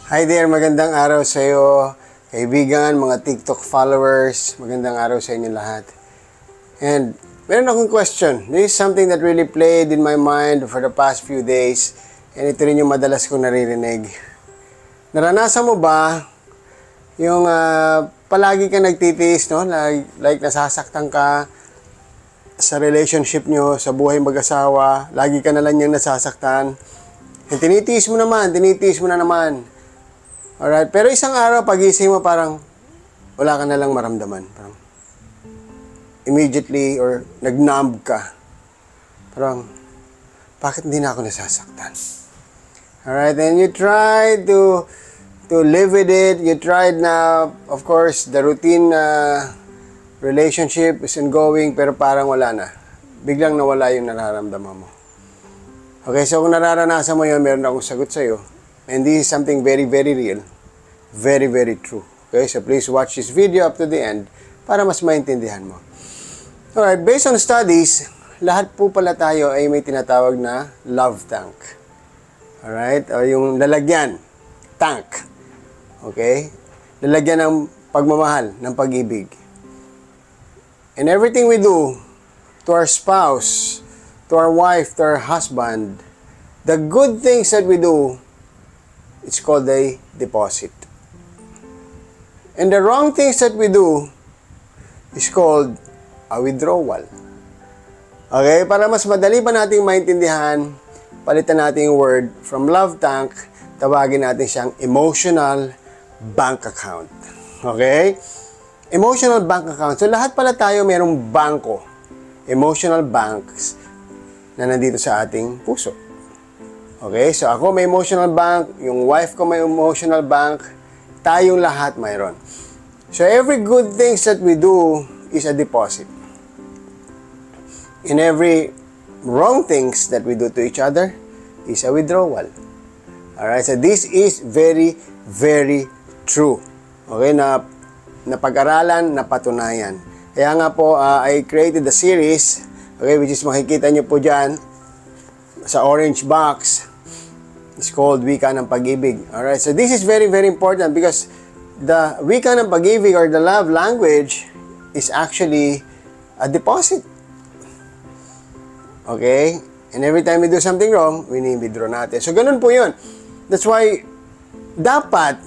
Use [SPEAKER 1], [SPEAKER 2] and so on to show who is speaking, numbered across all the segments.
[SPEAKER 1] Hi there, magandang araw sa iyo, kaibigan, mga TikTok followers. Magandang araw sa inyo lahat. And meron akong question. This is something that really played in my mind for the past few days. And ito rin yung madalas kong naririnig. Naranasan mo ba yung palagi ka nagtitiis, no? Like nasasaktan ka sa relationship nyo, sa buhay mag-asawa, lagi ka na lang yung nasasaktan. And tinitiis mo na naman. Alright, pero isang araw pagising mo parang wala ka na lang maramdaman. Parang immediately or nag-numb ka. Parang bakit hindi na ako nasasaktan? Alright, and you try to live with it. You tried na, of course, the routine relationship is ongoing pero parang wala na. Biglang nawala yung nararamdaman mo. Okay, so kung nararanasan mo yun, meron akong sagot sa iyo. And this is something very, very real. Very, very true. Okay, so please watch this video up to the end para mas maintindihan mo. Alright, based on studies, lahat po pala tayo ay may tinatawag na love tank. Alright, o yung lalagyan, tank. Okay? Lalagyan ng pagmamahal, ng pag-ibig. And everything we do to our spouse, to our wife, to our husband, the good things that we do, it's called a deposit. And the wrong things that we do is called a withdrawal. Okay? Para mas madali pa nating maintindihan, palitan natin yung word from love tank, tawagin natin siyang emotional bank account. Okay? Emotional bank account. So, lahat pala tayo mayroong bangko. Emotional banks na nandito sa ating puso. Okay? So, ako may emotional bank, yung wife ko may emotional bank, tayong lahat mayroon. So, every good things that we do is a deposit. And every wrong things that we do to each other is a withdrawal. Alright? So, this is very, very true. Okay? Na pag-aralan, napatunayan. Kaya nga po, I created a series, okay, which is makikita nyo po dyan, sa orange box. It's called Wika ng Pag-ibig. Alright, so this is very, very important because the Wika ng Pag-ibig or the love language is actually a deposit. Okay? And every time we do something wrong, we need withdraw natin. So, ganun po yun. That's why, dapat,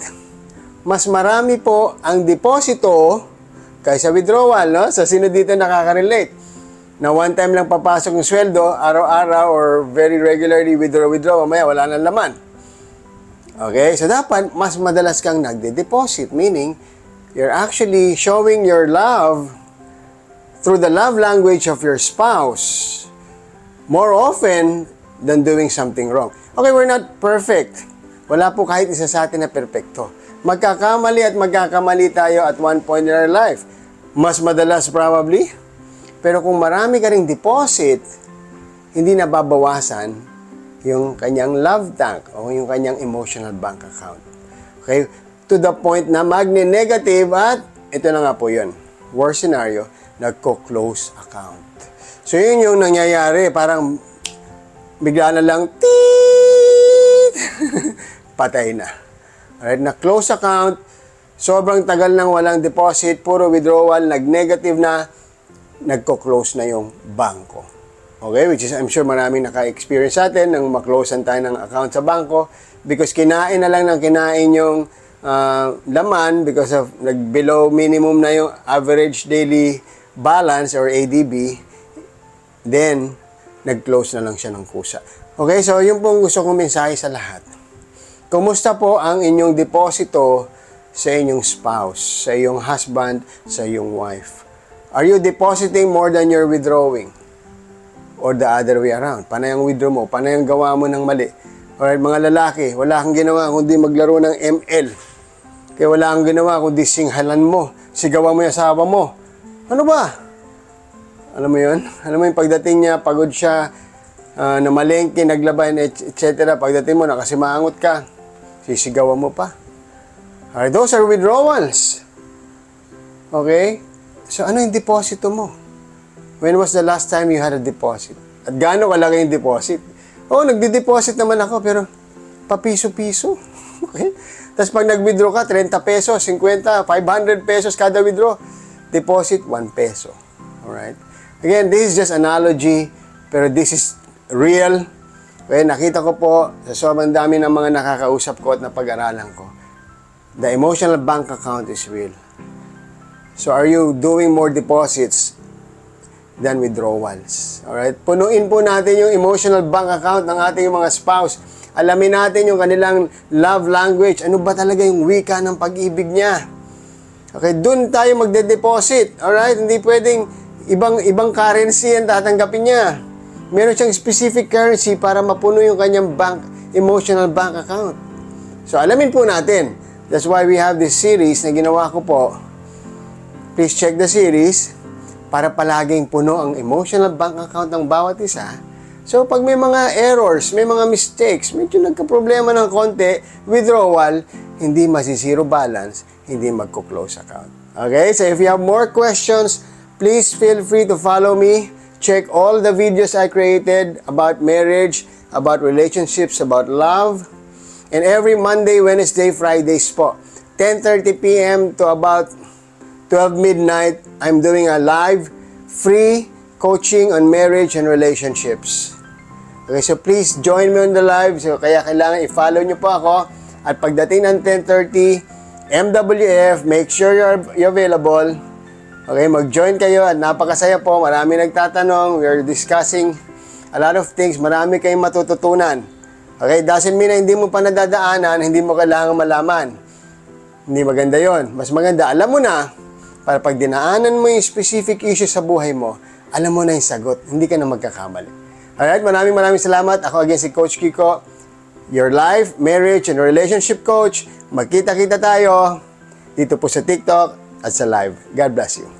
[SPEAKER 1] mas marami po ang deposito kaysa withdrawal, no? So, sino dito nakaka-relate? Na one time lang papasok ng sweldo, araw-araw or very regularly withdraw, mamaya wala nang laman. Okay? So, dapat mas madalas kang nagde-deposit, meaning you're actually showing your love through the love language of your spouse more often than doing something wrong. Okay, we're not perfect. Wala po kahit isa sa atin na perfecto. Magkakamali at magkakamali tayo at one point in our life. Mas madalas probably. Pero kung marami ka ring deposit, hindi nababawasan yung kanyang love tank o yung kanyang emotional bank account. Okay? To the point na magne-negative at ito na nga po yun. Worst scenario, nagko-close account. So yun yung nangyayari. Parang bigla na lang, tiit! Patay na. Alright? Na-close account, sobrang tagal nang walang deposit, puro withdrawal, nag-negative na, nagko-close na yung bangko. Okay? Which is, I'm sure maraming naka-experience sa atin nang maklosean tayo ng account sa bangko because kinain na lang ng kinain yung laman because of nag-below minimum na yung average daily balance or ADB, then, nag-close na lang siya ng kusa. Okay? So, yung pong gusto kong mensahe sa lahat. Kumusta po ang inyong deposito sa inyong spouse, sa iyong husband, sa iyong wife? Are you depositing more than you're withdrawing? Or the other way around? Panay ang withdraw mo, panay ang gawa mo ng mali. Alright, mga lalaki, wala kang ginawa kundi maglaro ng ML. Kaya wala kang ginawa kundi singhalan mo, sigawan mo yung asawa mo. Ano ba? Alam mo yun? Alam mo yung pagdating niya, pagod siya, namalengke, naglaban, etc. Pagdating mo, nakasimangot ka, sisigawan mo pa. Alright, those are withdrawals. Okay? So, ano yung deposito mo? When was the last time you had a deposit? At gaano kalaki yung deposit? Oh, nagde-deposit naman ako, pero papiso-piso. Okay? Tapos pag nag-withdraw ka, 30 pesos, 50, 500 pesos kada withdraw. Deposit, 1 peso. Alright? Again, this is just analogy, pero this is real. Okay, nakita ko po sa sobrang dami ng mga nakakausap ko at napag-aralan ko. The emotional bank account is real. So are you doing more deposits than withdrawals? Alright? Punuin po natin yung emotional bank account ng ating mga spouse. Alamin natin yung kanilang love language. Ano ba talaga yung wika ng pag-ibig niya? Okay, dun tayo magde-deposit. Alright? Hindi pwedeng ibang currency ang tatanggapin niya. Meron siyang specific currency para mapuno yung kanyang emotional bank account. So, alamin po natin. That's why we have this series na ginawa ko po. Please check the series para palaging puno ang emotional bank account ng bawat isa. So, pag may mga errors, may mga mistakes, medyo nagka-problema ng konti, withdrawal, hindi masisiro balance, hindi magko-close account. Okay? So, if you have more questions, please feel free to follow me. Check all the videos I created about marriage, about relationships, about love. And every Monday, Wednesday, Fridays po, 10:30 p.m. to about 12 midnight, I'm doing a live, free coaching on marriage and relationships. Okay, so please join me on the live. So, kaya kailangan i-follow nyo po ako. At pagdating ng 10:30, MWF, make sure you're available. Okay, mag-join kayo at napakasaya po. Marami nagtatanong. We're discussing a lot of things. Marami kayong matututunan. Okay, doesn't mean na hindi mo pa nadadaanan, hindi mo kailangan malaman. Hindi maganda yon. Mas maganda, alam mo na, para pag dinaanan mo yung specific issue sa buhay mo, alam mo na yung sagot. Hindi ka na magkakamali. Alright, maraming salamat. Ako again si Coach Kiko, your life, marriage, and relationship coach. Magkita-kita tayo dito po sa TikTok at sa live. God bless you.